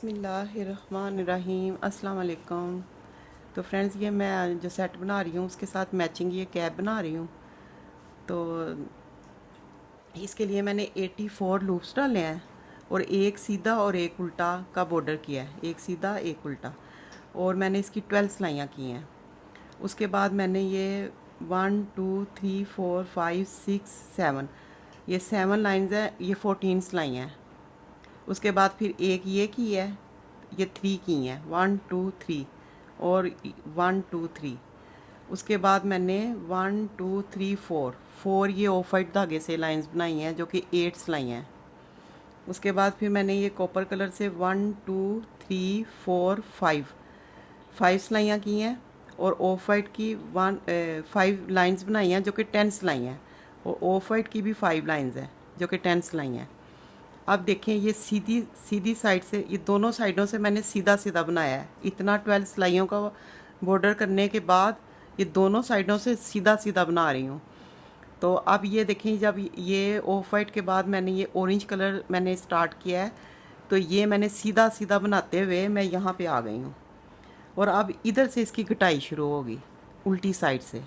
बिस्मिल्लाहिर्रहमानिर्रहीम अस्सलाम वालेकुम। तो फ्रेंड्स, ये मैं जो सेट बना रही हूँ उसके साथ मैचिंग ये कैप बना रही हूँ। तो इसके लिए मैंने 84 लूप्स डाले हैं और एक सीधा और एक उल्टा का बॉर्डर किया है, एक सीधा एक उल्टा, और मैंने इसकी 12 सिलाइयाँ की हैं। उसके बाद मैंने ये 1 2 3 4 5 6 7 ये 7 लाइंस हैं, ये 14 सिलाइयाँ हैं। उसके बाद फिर एक ये की है, ये 3 की हैं, 1 2 3 और 1 2 3। उसके बाद मैंने 1 2 3 4 ये ऑफ वाइट धागे से लाइंस बनाई हैं जो कि 8 सिलाई हैं। उसके बाद फिर मैंने ये कॉपर कलर से 1 2 3 4 5 सिलाइयाँ की हैं और ऑफ वाइट की 5 लाइंस बनाई हैं जो कि 10 सिलाई हैं, और ऑफ वाइट की भी 5 लाइंस हैं जो कि 10 सिलाई हैं। अब देखें, ये सीधी सीधी साइड से, ये दोनों साइडों से मैंने सीधा सीधा बनाया है। इतना 12 सिलाइयों का बॉर्डर करने के बाद ये दोनों साइडों से सीधा सीधा बना रही हूँ। तो अब ये देखें, जब ये ऑफ वाइट के बाद मैंने ये ऑरेंज कलर मैंने स्टार्ट किया है, तो ये मैंने सीधा सीधा बनाते हुए मैं यहाँ पे आ गई हूँ। और अब इधर से इसकी घटाई शुरू होगी उल्टी साइड से,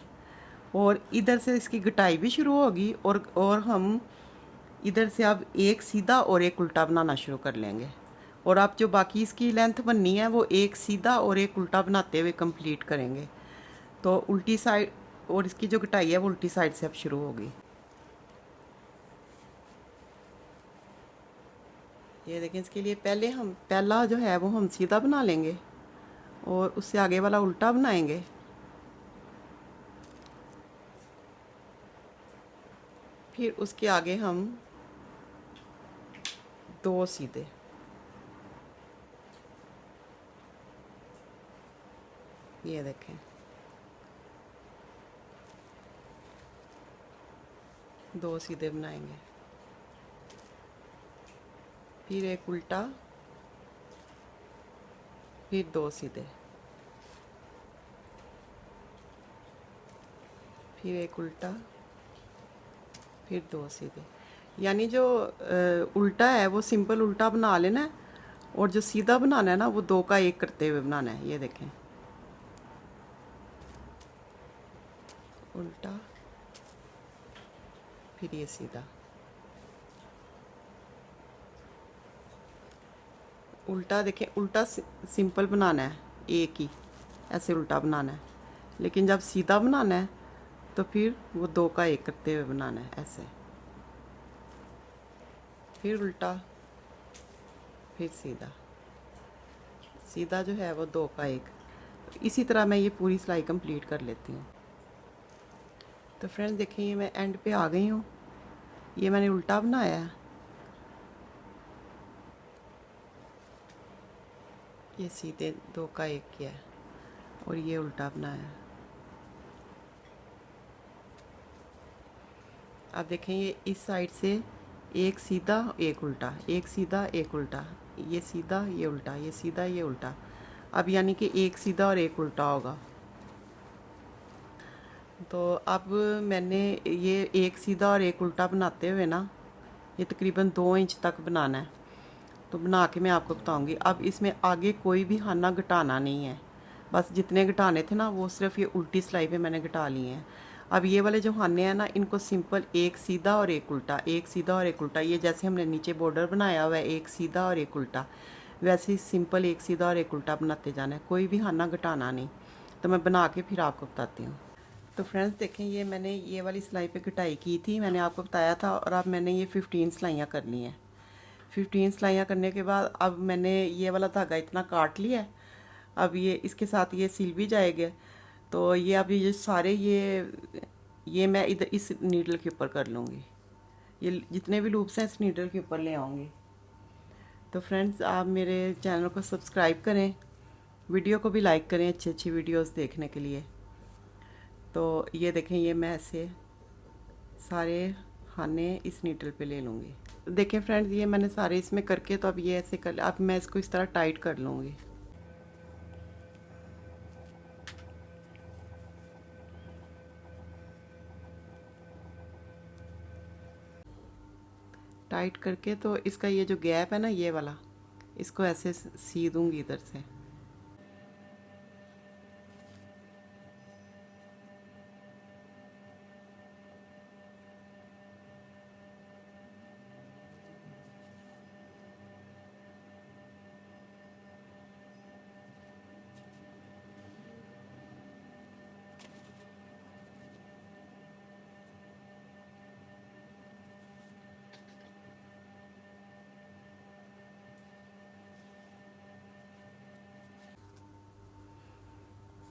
और इधर से इसकी घटाई भी शुरू होगी, और हम इधर से अब एक सीधा और एक उल्टा बनाना शुरू कर लेंगे। और अब जो बाकी इसकी लेंथ बननी है वो एक सीधा और एक उल्टा बनाते हुए कंप्लीट करेंगे। तो उल्टी साइड, और इसकी जो घटाई है वो उल्टी साइड से अब शुरू होगी। ये देखें, इसके लिए पहला जो है वो हम सीधा बना लेंगे और उससे आगे वाला उल्टा बनाएंगे। फिर उसके आगे हम 2 सीधे, ये देखें 2 सीधे बनाएंगे। फिर एक उल्टा, फिर 2 सीधे, फिर एक उल्टा, फिर 2 सीधे। यानी जो उल्टा है वो सिंपल उल्टा बना लेना है, और जो सीधा बनाना है ना वो 2 का 1 करते हुए बनाना है। ये देखें, उल्टा, फिर ये सीधा, उल्टा। देखें, उल्टा सिंपल बनाना है, एक ही ऐसे उल्टा बनाना है, लेकिन जब सीधा बनाना है तो फिर वो 2 का 1 करते हुए बनाना है, ऐसे। फिर उल्टा, फिर सीधा, सीधा जो है वो 2 का 1। इसी तरह मैं ये पूरी सिलाई कंप्लीट कर लेती हूँ। तो फ्रेंड्स देखें, ये मैं एंड पे आ गई हूँ। ये मैंने उल्टा बनाया है, ये सीधे 2 का 1 किया है, और ये उल्टा बनाया है। अब देखें, ये इस साइड से एक सीधा एक उल्टा, एक सीधा एक उल्टा, ये सीधा ये उल्टा, ये सीधा ये उल्टा। अब यानी कि एक सीधा और एक उल्टा होगा। तो अब मैंने ये एक सीधा और एक उल्टा बनाते हुए ना, ये तकरीबन 2 इंच तक बनाना है। तो बना के मैं आपको बताऊंगी। अब इसमें आगे कोई भी खाना घटाना नहीं है, बस जितने घटाने थे ना वो सिर्फ ये उल्टी सिलाई पे मैंने घटा लिए हैं। अब ये वाले जो खाने हैं ना, इनको सिंपल एक सीधा और एक उल्टा, एक सीधा और एक उल्टा, ये जैसे हमने नीचे बॉर्डर बनाया हुआ है एक सीधा और एक उल्टा, वैसे ही सिंपल एक सीधा और एक उल्टा बनाते जाना है, कोई भी खाना घटाना नहीं। तो मैं बना के फिर आपको बताती हूँ। तो फ्रेंड्स देखें, ये मैंने ये वाली सिलाई पे घटाई की थी, मैंने आपको बताया था, और अब मैंने ये 15 सिलाइयाँ कर ली हैं। 15 सिलाइयाँ करने के बाद अब मैंने ये वाला धागा इतना काट लिया है। अब ये इसके साथ ये सिल भी जाएगा। तो ये अब ये सारे ये मैं इधर इस नीडल के ऊपर कर लूँगी। ये जितने भी लूप्स हैं इस नीडल के ऊपर ले आऊँगी। तो फ्रेंड्स, आप मेरे चैनल को सब्सक्राइब करें, वीडियो को भी लाइक करें अच्छी अच्छी वीडियोस देखने के लिए। तो ये देखें, ये मैं ऐसे सारे खाने इस नीडल पे ले लूँगी। देखें फ्रेंड्स, ये मैंने सारे इसमें करके, तो अब ये ऐसे कर, अब मैं इसको इस तरह टाइट कर लूँगी। टाइट करके तो इसका ये जो गैप है ना, ये वाला, इसको ऐसे सी दूंगी इधर से।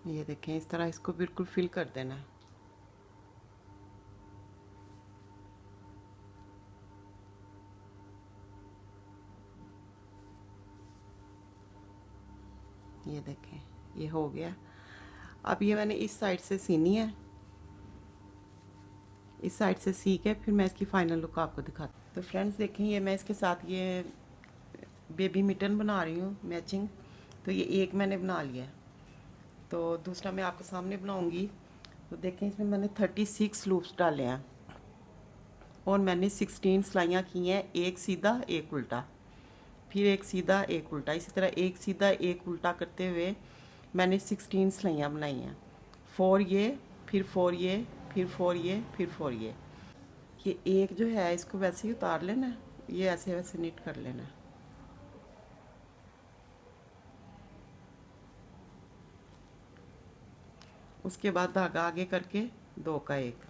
ये देखें, इस तरह इसको बिल्कुल फिल कर देना है। ये देखें, ये हो गया। अब ये मैंने इस साइड से सीनी है, इस साइड से सी के फिर मैं इसकी फाइनल लुक आपको दिखाती हूँ। तो फ्रेंड्स देखें, ये मैं इसके साथ ये बेबी मिटन बना रही हूँ मैचिंग। तो ये एक मैंने बना लिया है, तो दूसरा मैं आपके सामने बनाऊंगी। तो देखें, इसमें मैंने 36 लूप्स डाले हैं और मैंने 16 सिलाइयाँ की हैं, एक सीधा एक उल्टा, फिर एक सीधा एक उल्टा। इसी तरह एक सीधा एक उल्टा करते हुए मैंने 16 सिलाइयाँ बनाई हैं। 4 ये, फिर 4 ये, फिर 4 ये, फिर 4 ये। ये एक जो है इसको वैसे ही उतार लेना, ये ऐसे वैसे नीट कर लेना। उसके बाद धागा आगे करके 2 का 1,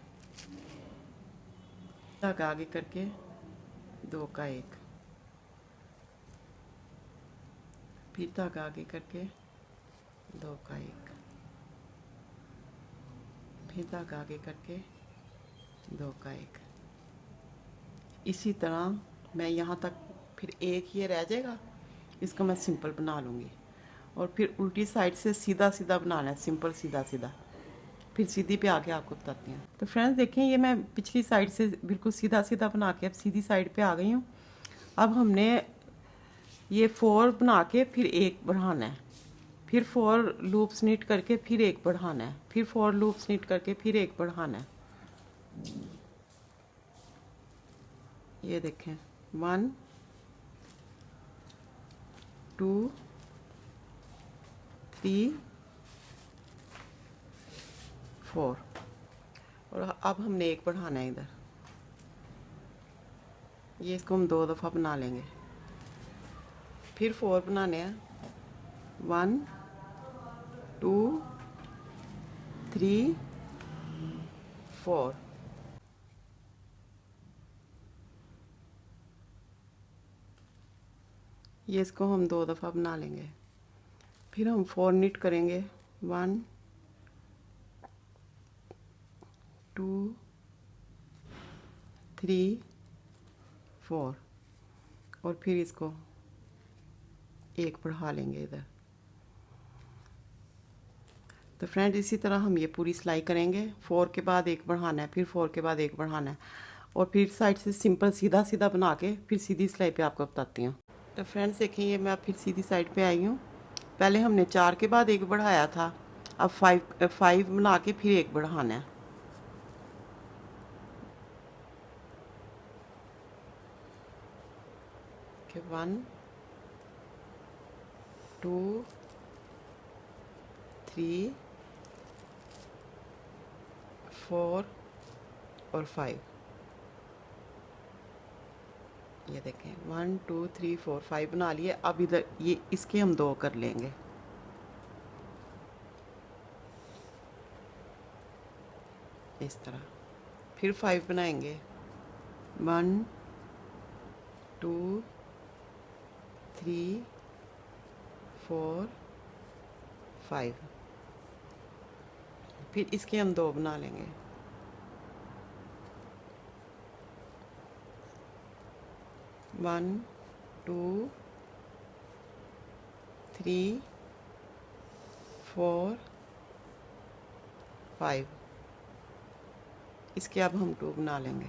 धागा आगे करके 2 का 1, फिर धागा आगे करके 2 का 1, फिर धागा आगे करके 2 का 1। इसी तरह मैं यहाँ तक, फिर एक ये रह जाएगा, इसको मैं सिंपल बना लूँगी। और फिर उल्टी साइड से सीधा सीधा बनाना है, सिंपल सीधा सीधा। फिर सीधी पे आके आपको बताती हूँ। तो फ्रेंड्स देखें, ये मैं पिछली साइड से बिल्कुल सीधा सीधा बना के अब सीधी साइड पे आ गई हूँ। अब हमने ये 4 बना के फिर एक बढ़ाना है, फिर 4 लूप्स नीट करके फिर एक बढ़ाना है, फिर 4 लूप्स नीट करके फिर एक बढ़ाना है। ये देखें, 1 2 3 4। और अब हमने एक बढ़ाना है इधर, ये इसको हम 2 दफ़ा बना लेंगे। फिर 4 बनाने हैं, 1 2 3 4। ये इसको हम 2 दफ़ा बना लेंगे। फिर हम 4 निट करेंगे, 1 2 3 4। और फिर इसको एक बढ़ा लेंगे इधर। तो फ्रेंड इसी तरह हम ये पूरी सिलाई करेंगे। 4 के बाद एक बढ़ाना है, फिर 4 के बाद एक बढ़ाना है, और फिर साइड से सिंपल सीधा सीधा बना के फिर सीधी सिलाई पे आपको बताती हूँ। तो फ्रेंड्स देखें, ये मैं फिर सीधी साइड पे आई हूँ। पहले हमने 4 के बाद एक बढ़ाया था, अब 5 बना के फिर एक बढ़ाना है। कि 1 2 3 4 और 5। ये देखें, 1 2 3 4 5 बना लिए। अब इधर ये इसके हम 2 कर लेंगे। इस तरह फिर 5 बनाएंगे, 1 2 3 4 5। फिर इसके हम 2 बना लेंगे, 1 2 3 4 5। इसके अब हम 2 बना लेंगे।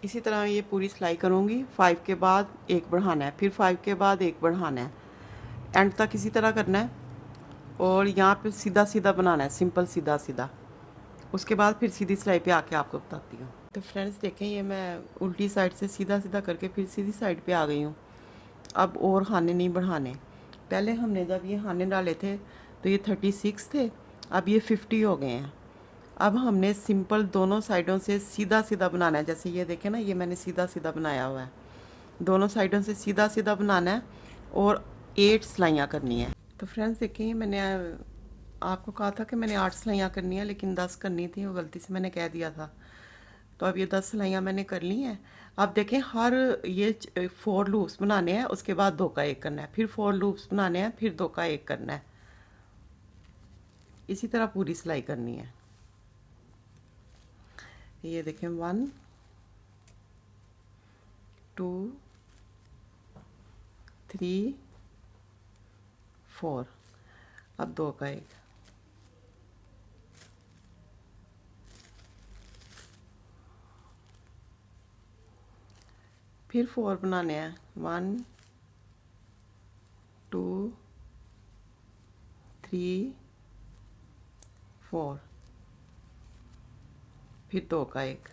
इसी तरह ये पूरी सिलाई करूँगी। 5 के बाद एक बढ़ाना है, फिर 5 के बाद एक बढ़ाना है, एंड तक इसी तरह करना है। और यहाँ पे सीधा सीधा बनाना है, सिंपल सीधा सीधा। उसके बाद फिर सीधी सिलाई पे आके आपको बताती हूँ। तो फ्रेंड्स देखें, ये मैं उल्टी साइड से सीधा सीधा करके फिर सीधी साइड पे आ गई हूँ। अब और खाने नहीं बढ़ाने। पहले हमने जब ये खाने डाले थे तो ये 36 थे, अब ये 50 हो गए हैं। अब हमने सिंपल दोनों साइडों से सीधा सीधा बनाना है। जैसे ये देखें ना, ये मैंने सीधा सीधा बनाया हुआ है। दोनों साइडों से सीधा सीधा बनाना है और 8 सिलाइयाँ करनी है। तो फ्रेंड्स देखें, मैंने आपको कहा था कि मैंने 8 सिलाइयाँ करनी है, लेकिन 10 करनी थी, वो गलती से मैंने कह दिया था। तो अब ये 10 सिलाइयाँ मैंने कर ली हैं। अब देखें, हर ये 4 लूप्स बनाने हैं, उसके बाद 2 का 1 करना है, फिर 4 लूप्स बनाने हैं, फिर 2 का 1 करना है। इसी तरह पूरी सिलाई करनी है। ये देखें, 1 2 3 4। अब 2 का 1, फिर 4 बनाने हैं। 1 2 3 4, फिर 2 का 1,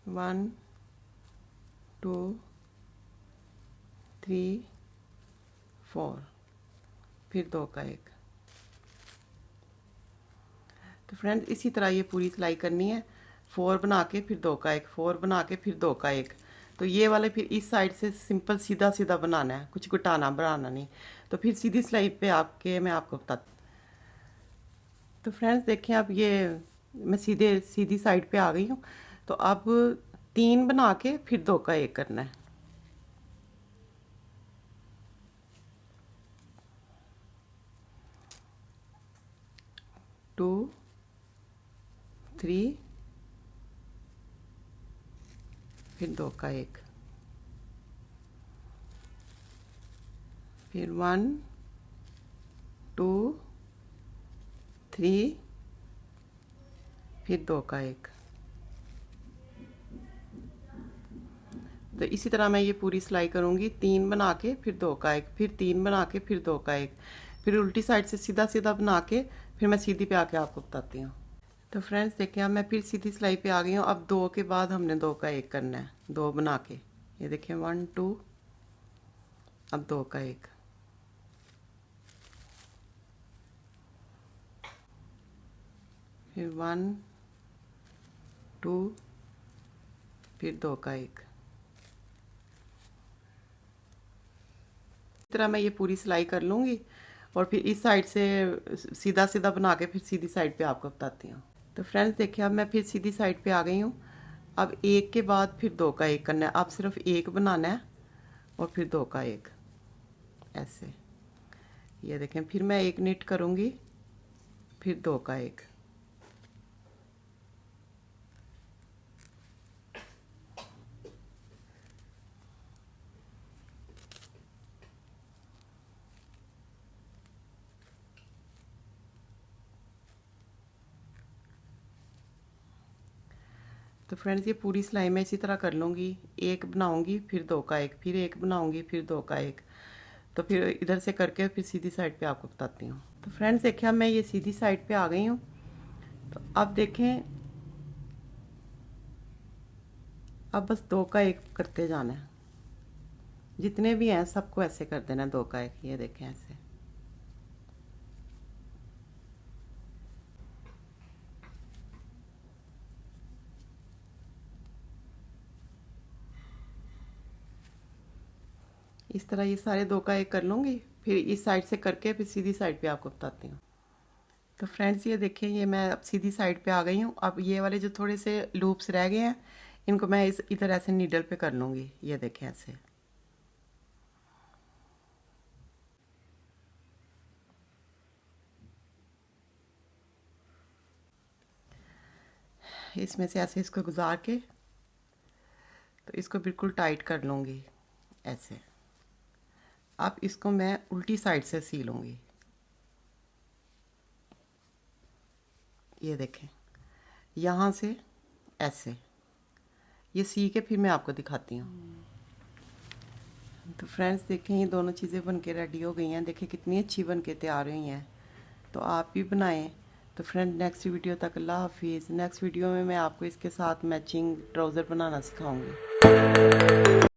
1 2 3 4, फिर 2 का 1। तो फ्रेंड्स इसी तरह ये पूरी सिलाई करनी है। 4 बना के फिर 2 का 1, 4 बना के फिर 2 का 1। तो ये वाले फिर इस साइड से सिंपल सीधा सीधा बनाना है, कुछ घटाना बढ़ाना नहीं। तो फिर सीधी सिलाई पे आपके मैं आपको बताती। तो फ्रेंड्स देखें, अब ये मैं सीधी साइड पे आ गई हूँ। तो अब 3 बना के फिर 2 का 1 करना है। टू 3, फिर 2 का 1, फिर 1 2 3, फिर 2 का 1। तो इसी तरह मैं ये पूरी सिलाई करूँगी। 3 बना के फिर 2 का 1, फिर 3 बना के फिर 2 का 1, फिर उल्टी साइड से सीधा सीधा बना के फिर मैं सीधी पे आके आपको बताती हूँ। तो फ्रेंड्स देखिए, अब मैं फिर सीधी सिलाई पे आ गई हूँ। अब 2 के बाद हमने 2 का 1 करना है, 2 बना के। ये देखिए 1 2, अब 2 का 1, फिर 1 2, फिर 2 का 1। इस तरह मैं ये पूरी सिलाई कर लूँगी और फिर इस साइड से सीधा सीधा बना के फिर सीधी साइड पे आपको बताती हूँ। तो फ्रेंड्स देखिए, अब मैं फिर सीधी साइड पे आ गई हूँ। अब 1 के बाद फिर 2 का 1 करना है। अब सिर्फ 1 बनाना है और फिर 2 का 1, ऐसे। ये देखें, फिर मैं 1 निट करूँगी, फिर 2 का 1। तो फ्रेंड्स ये पूरी सिलाई मैं इसी तरह कर लूँगी। 1 बनाऊँगी, फिर 2 का 1, फिर 1 बनाऊँगी, फिर 2 का 1। तो फिर इधर से करके फिर सीधी साइड पे आपको बताती हूँ। तो फ्रेंड्स देखिए, अब मैं ये सीधी साइड पे आ गई हूँ। तो अब देखें, अब बस 2 का 1 करते जाना है। जितने भी हैं सबको ऐसे कर देना, 2 का 1। ये देखें ऐसे। इस तरह ये सारे 2 का 1 कर लूँगी, फिर इस साइड से करके फिर सीधी साइड पे आपको बताती हूँ। तो फ्रेंड्स ये देखें, ये मैं अब सीधी साइड पे आ गई हूँ। अब ये वाले जो थोड़े से लूप्स रह गए हैं, इनको मैं इधर ऐसे नीडल पे कर लूँगी। ये देखें ऐसे। इसमें से ऐसे इसको गुजार के तो इसको बिल्कुल टाइट कर लूँगी ऐसे। अब इसको मैं उल्टी साइड से सी लूँगी। ये देखें, यहाँ से ऐसे ये सी के फिर मैं आपको दिखाती हूँ। तो फ्रेंड्स देखें, ये दोनों चीज़ें बन के रेडी हो गई हैं। देखें कितनी अच्छी बन के तैयार हुई हैं। तो आप भी बनाएं। तो फ्रेंड नेक्स्ट वीडियो तक अल्लाह हाफिज़। नेक्स्ट वीडियो में मैं आपको इसके साथ मैचिंग ट्राउज़र बनाना सिखाऊंगी।